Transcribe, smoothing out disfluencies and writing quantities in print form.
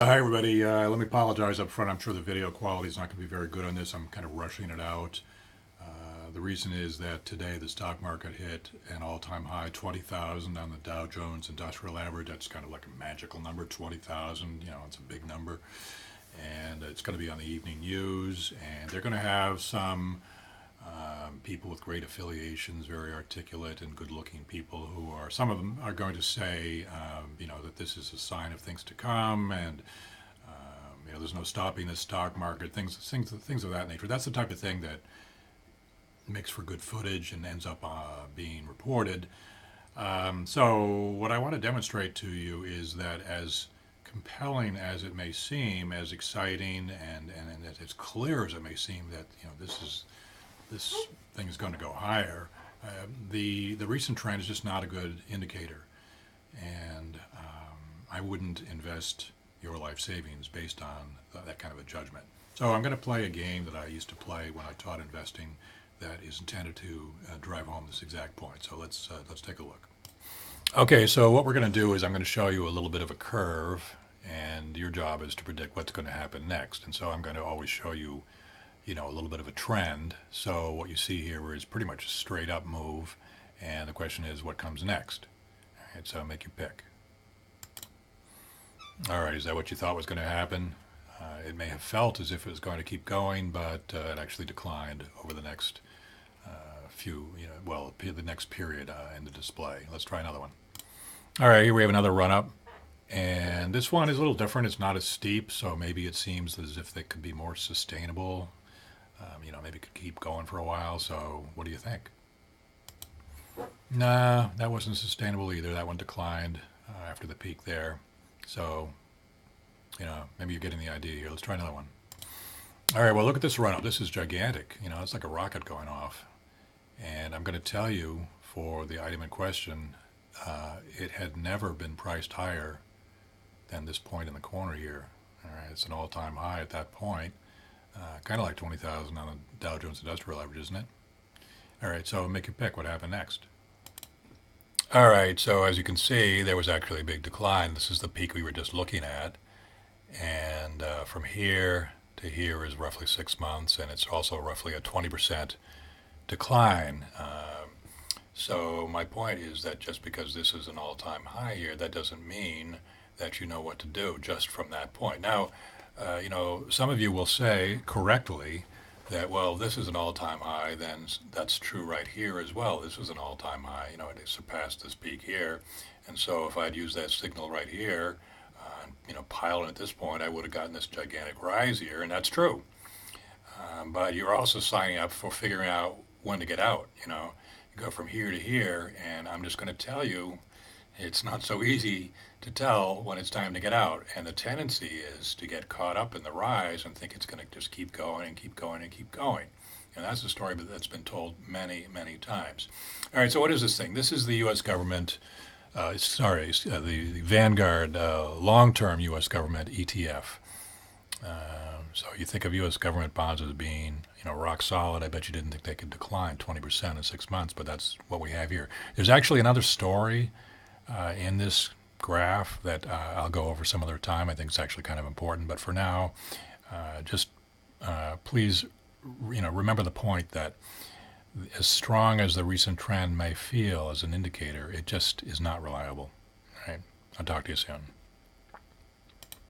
Hi everybody, let me apologize up front. I'm sure the video quality is not going to be very good on this. I'm kind of rushing it out. The reason is that today the stock market hit an all-time high, 20,000 on the Dow Jones Industrial Average. That's kind of like a magical number, 20,000, it's a big number. And it's going to be on the evening news, and they're going to have some people with great affiliations, very articulate and good-looking people who are, some of them are going to say, that this is a sign of things to come, and there's no stopping the stock market, things of that nature. That's the type of thing that makes for good footage and ends up being reported. So what I want to demonstrate to you is that as compelling as it may seem, as exciting and as clear as it may seem that this thing is going to go higher, the recent trend is just not a good indicator, and I wouldn't invest your life savings based on that kind of a judgment. So I'm going to play a game that I used to play when I taught investing that is intended to drive home this exact point. So let's take a look. Okay, so what we're going to do is I'm going to show you a little bit of a curve, and your job is to predict what's going to happen next. And so I'm going to always show you, a little bit of a trend. So what you see here is pretty much a straight up move, and the question is what comes next. All right, so make your pick. All right, is that what you thought was going to happen? It may have felt as if it was going to keep going, but it actually declined over the next the next period in the display. Let's try another one. All right, here we have another run up, and this one is a little different. It's not as steep, so maybe it seems as if they could be more sustainable. Maybe it could keep going for a while. So what do you think? Nah, that wasn't sustainable either. That one declined after the peak there. So, maybe you're getting the idea here. Let's try another one. All right, well, look at this run up. This is gigantic. It's like a rocket going off. And I'm going to tell you, for the item in question, it had never been priced higher than this point in the corner here. All right, it's an all-time high at that point. Kind of like 20,000 on the Dow Jones Industrial Average, isn't it? All right, so make your pick. What happened next? All right, so as you can see, there was actually a big decline. This is the peak we were just looking at. And from here to here is roughly 6 months, and it's also roughly a 20% decline. So my point is that just because this is an all-time high here, that doesn't mean that you know what to do just from that point. Now, some of you will say correctly that, well, this is an all-time high, then that's true right here as well. This is an all-time high. It surpassed this peak here. And so if I'd used that signal right here, piled in at this point, I would have gotten this gigantic rise here, and that's true. But you're also signing up for figuring out when to get out. You go from here to here, and I'm just going to tell you, it's not so easy to tell when it's time to get out. And the tendency is to get caught up in the rise and think it's going to just keep going and keep going and keep going. And that's a story that's been told many, many times. All right, so what is this thing? This is the U.S. government, the Vanguard long-term U.S. government ETF. So you think of U.S. government bonds as being, rock solid. I bet you didn't think they could decline 20% in 6 months, but that's what we have here. There's actually another story in this graph that I'll go over some other time. I think it's actually kind of important, but for now, just please, remember the point that as strong as the recent trend may feel as an indicator, it just is not reliable. All right, I'll talk to you soon.